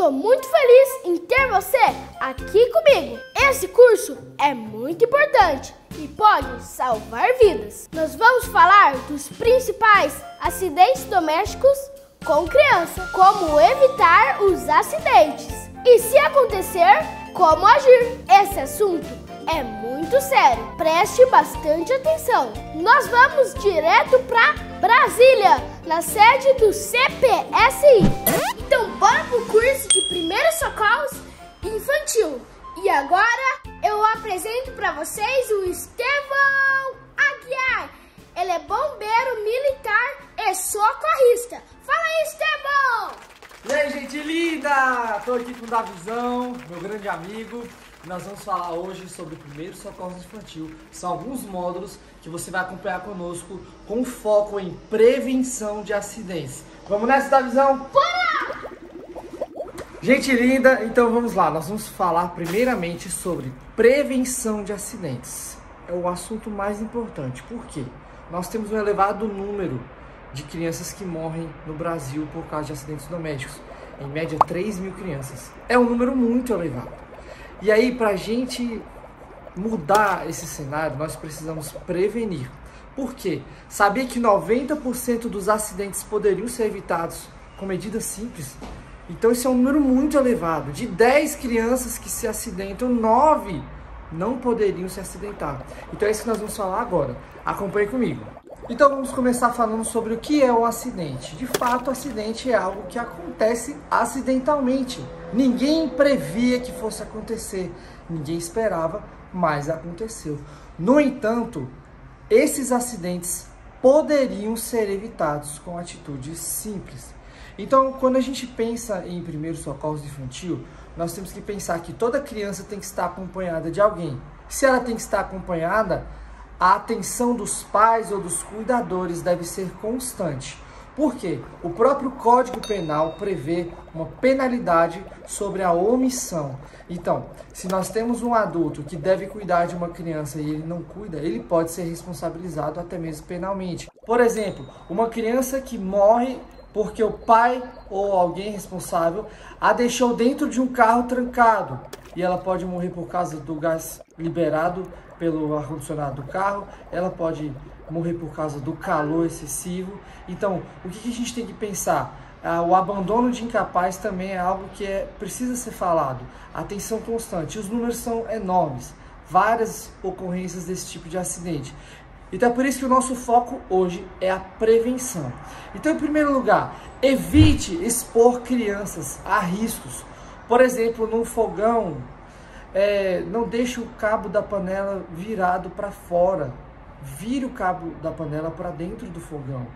tô muito feliz em ter você aqui comigo. Esse curso é muito importante e pode salvar vidas. Nós vamos falar dos principais acidentes domésticos com criança, como evitar os acidentes e, se acontecer, como agir. Esse assunto é muito sério, preste bastante atenção. Nós vamos direto para Brasília, na sede do CPSI. Então bora pro curso de Primeiros Socorros Infantil. E agora eu apresento para vocês o Estevão Aguiar. Ele é bombeiro militar e socorrista. Fala aí, Estevão! E aí, gente linda! Tô aqui com o Davizão, meu grande amigo. Nós vamos falar hoje sobre o Primeiro Socorro Infantil. São alguns módulos que você vai acompanhar conosco com foco em prevenção de acidentes. Vamos nessa, Davizão? Bora! Gente linda, então vamos lá. Nós vamos falar primeiramente sobre prevenção de acidentes. É o assunto mais importante. Por quê? Nós temos um elevado número de crianças que morrem no Brasil por causa de acidentes domésticos. Em média, 3.000 crianças. É um número muito elevado. E aí, para a gente mudar esse cenário, nós precisamos prevenir. Por quê? Sabia que 90% dos acidentes poderiam ser evitados com medidas simples? Então, esse é um número muito elevado. De 10 crianças que se acidentam, 9 não poderiam se acidentar. Então, é isso que nós vamos falar agora. Acompanhe comigo. Então, vamos começar falando sobre o que é um acidente. De fato, o acidente é algo que acontece acidentalmente. Ninguém previa que fosse acontecer. Ninguém esperava, mas aconteceu. No entanto, esses acidentes poderiam ser evitados com atitudes simples. Então, quando a gente pensa em primeiros socorros infantil, nós temos que pensar que toda criança tem que estar acompanhada de alguém. Se ela tem que estar acompanhada, a atenção dos pais ou dos cuidadores deve ser constante. Por quê? O próprio Código Penal prevê uma penalidade sobre a omissão. Então, se nós temos um adulto que deve cuidar de uma criança e ele não cuida, ele pode ser responsabilizado até mesmo penalmente. Por exemplo, uma criança que morre porque o pai ou alguém responsável a deixou dentro de um carro trancado e ela pode morrer por causa do gás liberado pelo ar-condicionado do carro, ela pode morrer por causa do calor excessivo. Então, o que a gente tem que pensar? O abandono de incapaz também é algo que precisa ser falado. Atenção constante. Os números são enormes. Várias ocorrências desse tipo de acidente. Então é por isso que o nosso foco hoje é a prevenção. Então, em primeiro lugar, evite expor crianças a riscos. Por exemplo, num fogão, não deixe o cabo da panela virado para fora. Vire o cabo da panela para dentro do fogão.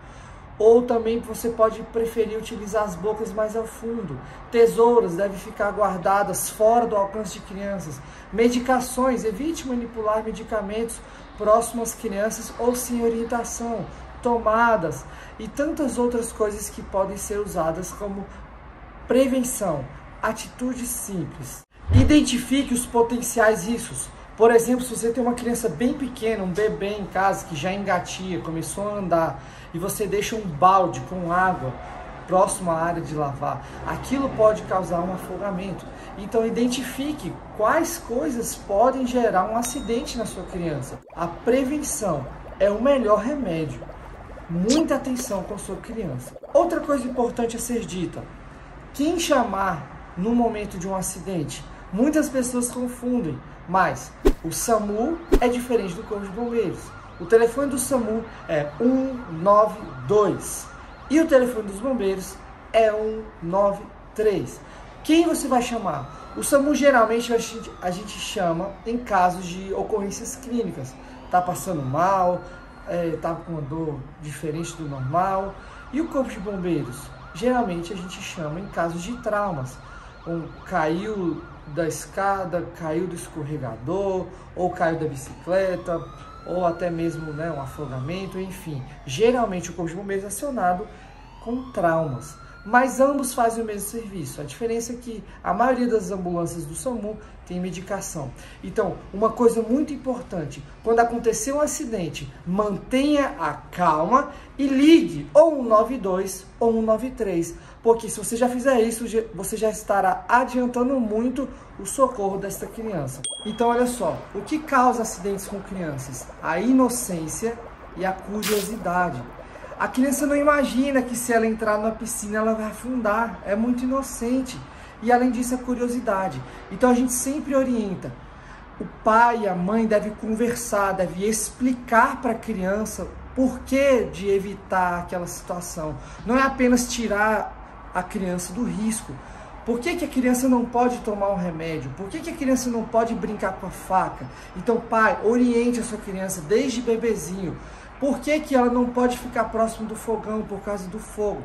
Ou também você pode preferir utilizar as bocas mais ao fundo. Tesouras devem ficar guardadas fora do alcance de crianças. Medicações, evite manipular medicamentos próximos às crianças ou sem orientação. Tomadas e tantas outras coisas que podem ser usadas como prevenção. Atitudes simples. Identifique os potenciais riscos. Por exemplo, se você tem uma criança bem pequena, um bebê em casa que já engatia, começou a andar, e você deixa um balde com água próximo à área de lavar, aquilo pode causar um afogamento. Então, identifique quais coisas podem gerar um acidente na sua criança. A prevenção é o melhor remédio. Muita atenção com a sua criança. Outra coisa importante a ser dita: quem chamar no momento de um acidente? Muitas pessoas confundem, mas o SAMU é diferente do Corpo de Bombeiros. O telefone do SAMU é 192 e o telefone dos bombeiros é 193. Quem você vai chamar? O SAMU geralmente a gente chama em casos de ocorrências clínicas. Tá passando mal, tá com uma dor diferente do normal. E o Corpo de Bombeiros? Geralmente a gente chama em casos de traumas. Caiu da escada, caiu do escorregador, ou caiu da bicicleta, ou até mesmo um afogamento, enfim. Geralmente o Corpo de Bombeiros é acionado com traumas, mas ambos fazem o mesmo serviço. A diferença é que a maioria das ambulâncias do SAMU tem medicação. Então, uma coisa muito importante, quando acontecer um acidente, mantenha a calma e ligue ou 192 ou 193, porque se você já fizer isso, você já estará adiantando muito o socorro dessa criança. Então, olha só, o que causa acidentes com crianças? A inocência e a curiosidade. A criança não imagina que se ela entrar na piscina, ela vai afundar, é muito inocente. E além disso, a curiosidade. Então a gente sempre orienta. O pai e a mãe devem conversar, devem explicar para a criança por que de evitar aquela situação. Não é apenas tirar a criança do risco. Por que a criança não pode tomar um remédio? Por que a criança não pode brincar com a faca? Então, pai, oriente a sua criança desde bebezinho. Por que ela não pode ficar próximo do fogão por causa do fogo?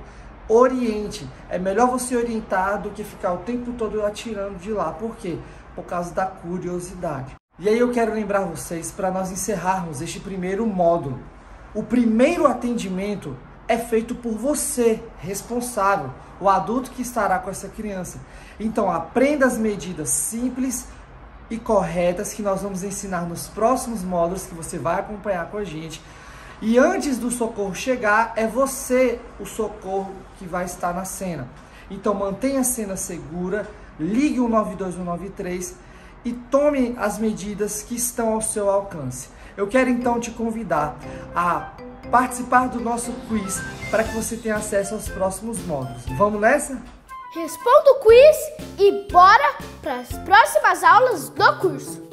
Oriente. É melhor você orientar do que ficar o tempo todo atirando de lá. Por quê? Por causa da curiosidade. E aí eu quero lembrar vocês, para nós encerrarmos este primeiro módulo. O primeiro atendimento é feito por você, responsável, o adulto que estará com essa criança. Então aprenda as medidas simples e corretas que nós vamos ensinar nos próximos módulos que você vai acompanhar com a gente. E antes do socorro chegar, é você o socorro que vai estar na cena. Então mantenha a cena segura, ligue o 192 193 e tome as medidas que estão ao seu alcance. Eu quero então te convidar a participar do nosso quiz para que você tenha acesso aos próximos módulos. Vamos nessa? Responda o quiz e bora para as próximas aulas do curso.